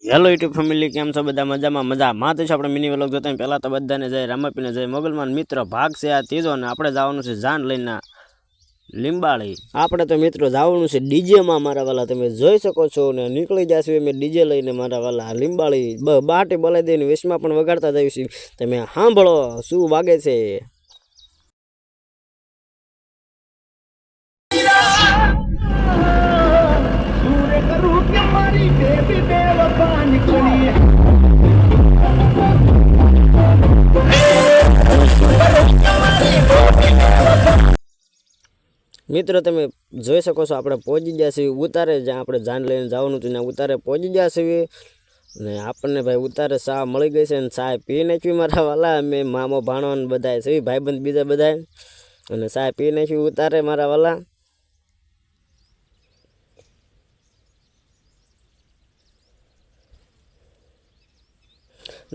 Hello YouTube family, કેમ છો બધા? મજામાં તો છે. આપણે મિની વ્લોગ જોતા પહેલાં તો બધાને જય રામાપીને જય મોગલમાન. મિત્ર ભાગ છે આ ત્રીજો ને આપણે જવાનું છે જાન લઈને લીંબાળી. આપણે તો મિત્રો જવાનું છે ડીજેમાં મારા વાલા, તમે જોઈ શકો છો. ને નીકળી જશે મેં ડીજે લઈને મારા વાલા લીંબાળી બાટી બોલાવી દઈને વેશમાં પણ વગાડતા જઈશું. તમે સાંભળો શું વાગે છે. મિત્રો તમે જોઈ શકો છો આપણે પહોંચી ગયા છીએ ઉતારે, જ્યાં આપણે જાન લઈને જવાનું હતું ત્યાં ઉતારે પહોંચી ગયા છીએ. ને આપણને ભાઈ ઉતારે ચા મળી ગઈ છે ને ચા પી નાખી મારા વાલા. અમે મામો ભાણો ને બધા છે ભાઈબંધ બીજા બધા, અને ચા પી નાખી ઉતારે મારા વાલા.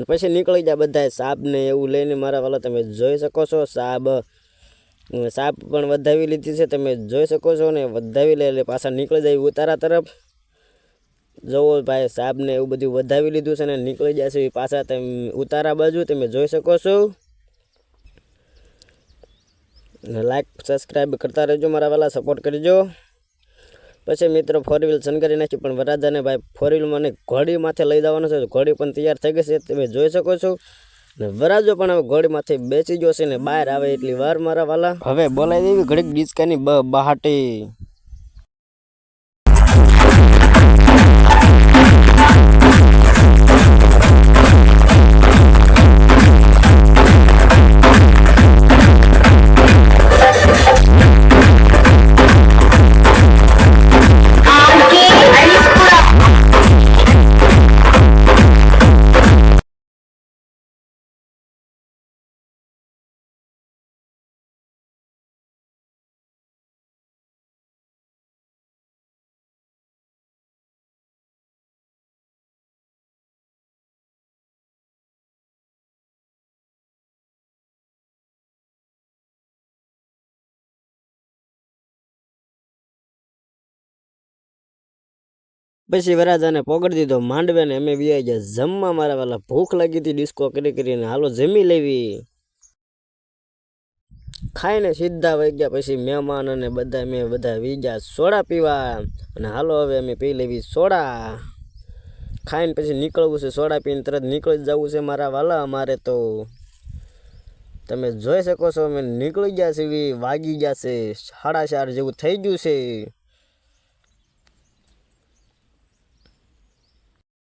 પછી નીકળી જાય બધા સાબ ને એવું લઈને મારા વાલા. તમે જોઈ શકો છો સાબ પણ વધાવી લીધી છે, તમે જોઈ શકો છો. ને વધાવી લે એટલે પાછા નીકળી જાય ઉતારા તરફ. જુઓ ભાઈ સાબ ને એવું બધું વધાવી લીધું છે ને નીકળી જાય છે પાછા તમે ઉતારા બાજુ. તમે જોઈ શકો છો. લાઈક સબસ્ક્રાઈબ કરતા રહેજો મારા વાલા, સપોર્ટ કરજો. પછી મિત્રો 4 વ્હીલ શણગારી નાખી, પણ વરાજાને ભાઈ 4 વ્હીલ મને ઘોડી માથે લઈ જવાનો છે. ઘોડી પણ તૈયાર થઈ ગઈ છે, તમે જોઈ શકો છો. ને વરાજો પણ હવે ઘોડી માથે બેસી ગયો છે ને બહાર આવે એટલી વાર મારા વાલા. હવે બોલાવી દેવી ઘડીક ડિસ્કાની બહાટી. પછી વરાજાને પોગડી દીધો માંડવે ને અમે વ્યાઈ ગયા જમવા મારા વાલા. ભૂખ લાગી હતી ડિસ્કો કરીને, હાલો જમી લેવી. ખાઈને સીધા વહી ગયા પછી મહેમાન અને બધા વી ગયા સોડા પીવા. અને હાલો હવે અમે પી લેવી સોડા. ખાઈને પછી નીકળવું છે, સોડા પીને તરત નીકળી જવું છે મારા વાલા અમારે તો. તમે જોઈ શકો છો અમે નીકળી ગયા છીએ, વાગી ગયા છે 4:30 જેવું થઈ ગયું છે.